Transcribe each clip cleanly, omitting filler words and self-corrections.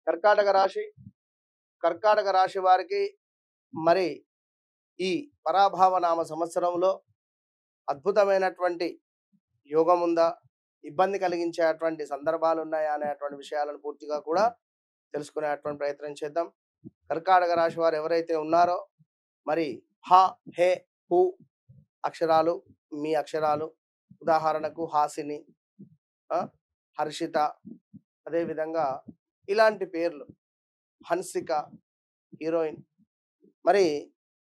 కర్కాటక రాశి. కర్కాటక రాశి వారికి మరి ఈ పరాభావ నామ సంవత్సరంలో అద్భుతమైనటువంటి యోగం ఉందా? ఇబ్బంది కలిగించేటువంటి సందర్భాలు ఉన్నాయా? అనేటువంటి విషయాలను పూర్తిగా కూడా తెలుసుకునేటువంటి ప్రయత్నం చేద్దాం. కర్కాటక రాశి వారు ఎవరైతే ఉన్నారో మరి హ, హే, హు అక్షరాలు మీ అక్షరాలు. ఉదాహరణకు హాసిని, హర్షిత, అదేవిధంగా ఇలాంటి పేర్లు, హన్సిక హీరోయిన్. మరి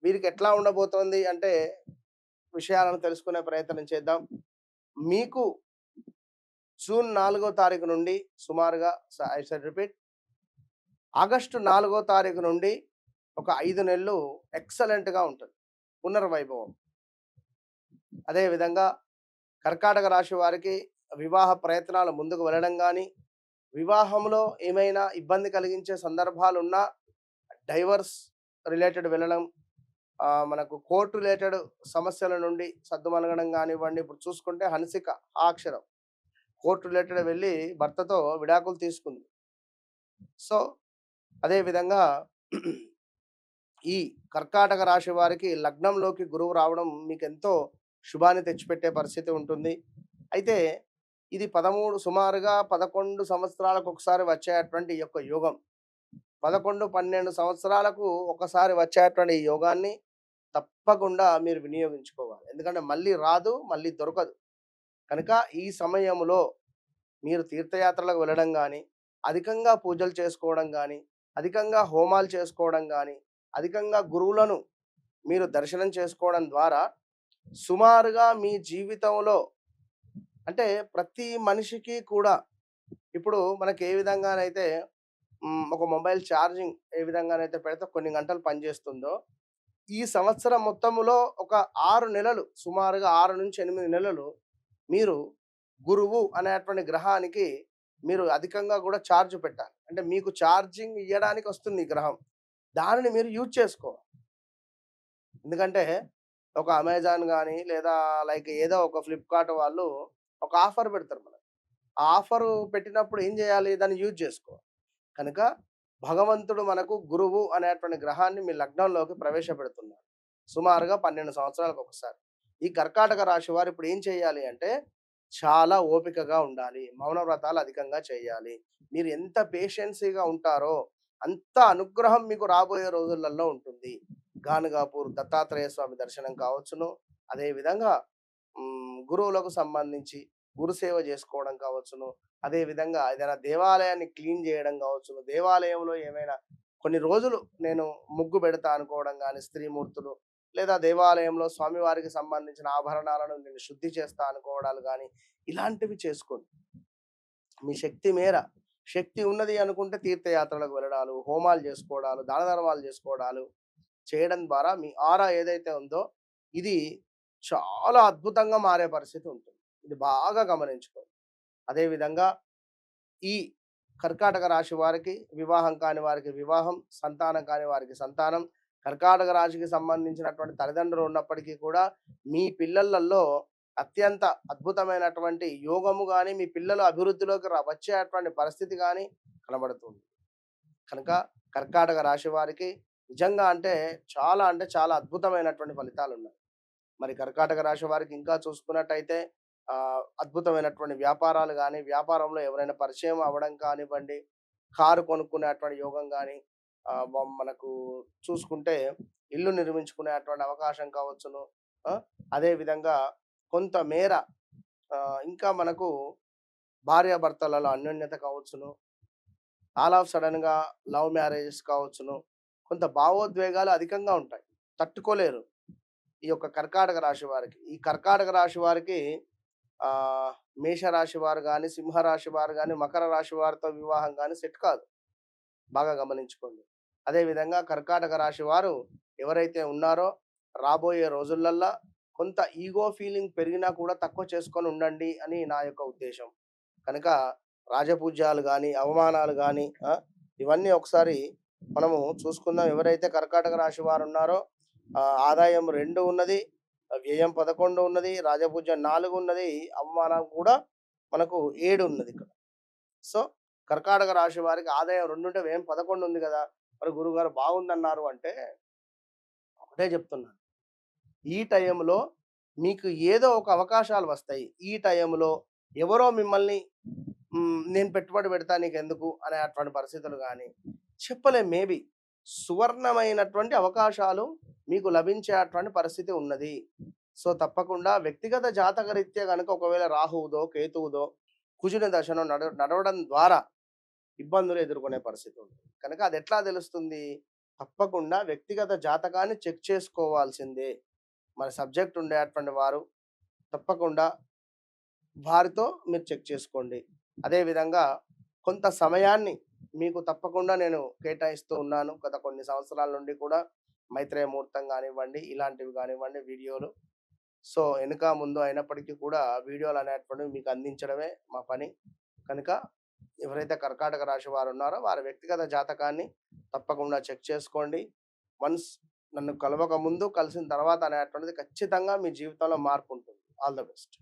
వీరికి ఎట్లా ఉండబోతోంది అంటే విషయాలను తెలుసుకునే ప్రయత్నం చేద్దాం. మీకు జూన్ 4వ తారీఖు నుండి సుమారుగా ఐ సెడ్ రిపీట్ ఆగస్టు 4వ తారీఖు నుండి ఒక 5 నెలలు ఎక్సలెంట్గా ఉంటుంది, పునర్వైభవం. అదేవిధంగా కర్కాటక రాశి వారికి వివాహ ప్రయత్నాలు ముందుకు వెళ్ళడం కానీ, వివాహంలో ఏమైనా ఇబ్బంది కలిగించే సందర్భాలున్నా డైవర్స్ రిలేటెడ్ వెళ్ళడం, మనకు కోర్టు రిలేటెడ్ సమస్యల నుండి సద్దుమణగడం కానివ్వండి. ఇప్పుడు చూసుకుంటే హన్సిక ఆ అక్షరం కోర్టు రిలేటెడ్ వెళ్ళి భర్తతో విడాకులు తీసుకుంది. సో అదేవిధంగా ఈ కర్కాటక రాశి వారికి లగ్నంలోకి గురువు రావడం మీకు ఎంతో శుభాన్ని తెచ్చిపెట్టే పరిస్థితి ఉంటుంది. అయితే ఇది సుమారుగా 11 సంవత్సరాలకు ఒకసారి వచ్చేటువంటి ఈ యొక్క యోగం. 11-12 సంవత్సరాలకు ఒకసారి వచ్చేటువంటి ఈ యోగాన్ని తప్పకుండా మీరు వినియోగించుకోవాలి. ఎందుకంటే మళ్ళీ రాదు, మళ్ళీ దొరకదు. కనుక ఈ సమయంలో మీరు తీర్థయాత్రలకు వెళ్ళడం కానీ, అధికంగా పూజలు చేసుకోవడం కానీ, అధికంగా హోమాలు చేసుకోవడం కానీ, అధికంగా గురువులను మీరు దర్శనం చేసుకోవడం ద్వారా సుమారుగా మీ జీవితంలో అంటే ప్రతి మనిషికి కూడా ఇప్పుడు మనకి ఏ విధంగానైతే ఒక మొబైల్ ఛార్జింగ్ ఏ విధంగానైతే పెడితే కొన్ని గంటలు పనిచేస్తుందో, ఈ సంవత్సరం మొత్తములో ఒక 6 నెలలు, సుమారుగా 6-8 నెలలు మీరు గురువు అనేటువంటి గ్రహానికి మీరు అధికంగా కూడా ఛార్జ్ పెట్టాలి. అంటే మీకు ఛార్జింగ్ ఇవ్వడానికి వస్తుంది ఈ గ్రహం, దానిని మీరు యూజ్ చేసుకోవాలి. ఎందుకంటే ఒక అమెజాన్ కానీ లేదా లైక్ ఏదో ఒక ఫ్లిప్కార్ట్ వాళ్ళు ఒక ఆఫర్ పెడతారు మనకు. ఆ ఆఫరు పెట్టినప్పుడు ఏం చేయాలి? దాన్ని యూజ్ చేసుకోవాలి. కనుక భగవంతుడు మనకు గురువు అనేటువంటి గ్రహాన్ని మీ లగ్నంలోకి ప్రవేశపెడుతున్నాడు సుమారుగా 12 సంవత్సరాలకు ఒకసారి. ఈ కర్కాటక రాశి వారు ఇప్పుడు ఏం చేయాలి అంటే చాలా ఓపికగా ఉండాలి, మౌన వ్రతాలు అధికంగా చేయాలి. మీరు ఎంత పేషెన్సీగా ఉంటారో అంత అనుగ్రహం మీకు రాబోయే రోజులలో ఉంటుంది. గానుగాపూర్ దత్తాత్రేయ స్వామి దర్శనం కావచ్చును, అదేవిధంగా గురువులకు సంబంధించి గురుసేవ చేసుకోవడం కావచ్చును, అదేవిధంగా ఏదైనా దేవాలయాన్ని క్లీన్ చేయడం కావచ్చును, దేవాలయంలో ఏమైనా కొన్ని రోజులు నేను ముగ్గు పెడతా అనుకోవడం కానీ, స్త్రీమూర్తులు లేదా దేవాలయంలో స్వామివారికి సంబంధించిన ఆభరణాలను నేను శుద్ధి చేస్తా అనుకోవడాలు కానీ, ఇలాంటివి చేసుకోండి. మీ శక్తి మేర, శక్తి ఉన్నది అనుకుంటే తీర్థయాత్రలకు వెళ్ళడాలు, హోమాలు చేసుకోవడాలు, దాన ధర్మాలు చేసుకోవడాలు చేయడం ద్వారా మీ ఆరా ఏదైతే ఉందో ఇది చాలా అద్భుతంగా మారే పరిస్థితి ఉంటుంది. ఇది బాగా గమనించుకోండి. అదేవిధంగా ఈ కర్కాటక రాశి వారికి వివాహం కాని వారికి వివాహం, సంతానం కాని వారికి సంతానం, కర్కాటక రాశికి సంబంధించినటువంటి తల్లిదండ్రులు ఉన్నప్పటికీ కూడా మీ పిల్లలలో అత్యంత అద్భుతమైనటువంటి యోగము కానీ, మీ పిల్లలు అభివృద్ధిలోకి వచ్చేటువంటి పరిస్థితి కానీ కనబడుతుంది. కనుక కర్కాటక రాశి వారికి నిజంగా అంటే చాలా అద్భుతమైనటువంటి ఫలితాలు ఉన్నాయి. మరి కర్కాటక రాశి వారికి ఇంకా చూసుకున్నట్టయితే అద్భుతమైనటువంటి వ్యాపారాలు కానీ, వ్యాపారంలో ఎవరైనా పరిచయం అవ్వడం కానివ్వండి, కారు కొనుక్కునేటువంటి యోగం కానీ, మనకు చూసుకుంటే ఇల్లు నిర్మించుకునేటువంటి అవకాశం కావచ్చును. అదేవిధంగా కొంతమేర ఇంకా మనకు భార్యాభర్తలలో అన్యోన్యత కావచ్చును, ఆల్ ఆఫ్ సడన్గా లవ్ మ్యారేజెస్ కావచ్చును. కొంత భావోద్వేగాలు అధికంగా ఉంటాయి, తట్టుకోలేరు ఈ యొక్క కర్కాటక రాశి వారికి. ఈ కర్కాటక రాశి వారికి మేషరాశి వారు కానీ, సింహరాశి వారు కానీ, మకర రాశి వారితో వివాహం కానీ సెట్ కాదు, బాగా గమనించుకోండి. అదేవిధంగా కర్కాటక రాశి వారు ఎవరైతే ఉన్నారో రాబోయే రోజులల్లా కొంత ఈగో ఫీలింగ్ పెరిగినా కూడా తక్కువ చేసుకొని ఉండండి అని నా యొక్క ఉద్దేశం. కనుక రాజపూజ్యాలు కానీ, అవమానాలు కానీ ఇవన్నీ ఒకసారి మనము చూసుకుందాం. ఎవరైతే కర్కాటక రాశి వారు ఉన్నారో ఆదాయం 2 ఉన్నది, వ్యయం 11 ఉన్నది, రాజపూజ్యం 4 ఉన్నది, అవమానం కూడా మనకు 7 ఉన్నది ఇక్కడ. సో కర్కాటక రాశి వారికి ఆదాయం 2 ఉంటే వ్యయం 11 ఉంది గదా! మరి గురువుగారు బాగుందన్నారు అంటే ఒకటే చెప్తున్నాను. ఈ టైంలో మీకు ఏదో ఒక అవకాశాలు వస్తాయి. ఈ టైంలో ఎవరో మిమ్మల్ని నేను పెట్టుబడి పెడతా నీకెందుకు అనేటువంటి పరిస్థితులు గాని, చెప్పలేం మేబీ. సువర్ణమైనటువంటి అవకాశాలు మీకు లభించేటువంటి పరిస్థితి ఉన్నది. సో, తప్పకుండా వ్యక్తిగత జాతకరీత్యా గనుక ఒకవేళ రాహువుదో, కేతువుదో, కుజుని దశనో నడవడం ద్వారా ఇబ్బందులు ఎదుర్కొనే పరిస్థితి ఉంటుంది. కనుక అదెట్లా తెలుస్తుంది? తప్పకుండా వ్యక్తిగత జాతకాన్ని చెక్ చేసుకోవాల్సిందే. మరి సబ్జెక్ట్ ఉండేటువంటి వారు తప్పకుండా వారితో మీరు చెక్ చేసుకోండి. అదే విధంగా కొంత సమయాన్ని మీకు తప్పకుండా నేను కేటాయిస్తూ ఉన్నాను. గత కొన్ని సంవత్సరాల నుండి కూడా మైత్రేయ ముహూర్తం గానివ్వండి, ఇలాంటివి గానివ్వండి వీడియోలు. సో, ఎనక ముందు అయినప్పటికీ కూడా వీడియోలు అనేటువంటివి మీకు అందించడమే మా పని. కనుక ఎవరైతే కర్కాటక రాశి వారున్నారో వారి వ్యక్తిగత జాతకాన్ని తప్పకుండా చెక్ చేసుకోండి. వన్స్ నన్ను కలవక ముందు, కలిసిన తర్వాత అనేటువంటిది ఖచ్చితంగా మీ జీవితంలో మార్పుంటుంది. All the best.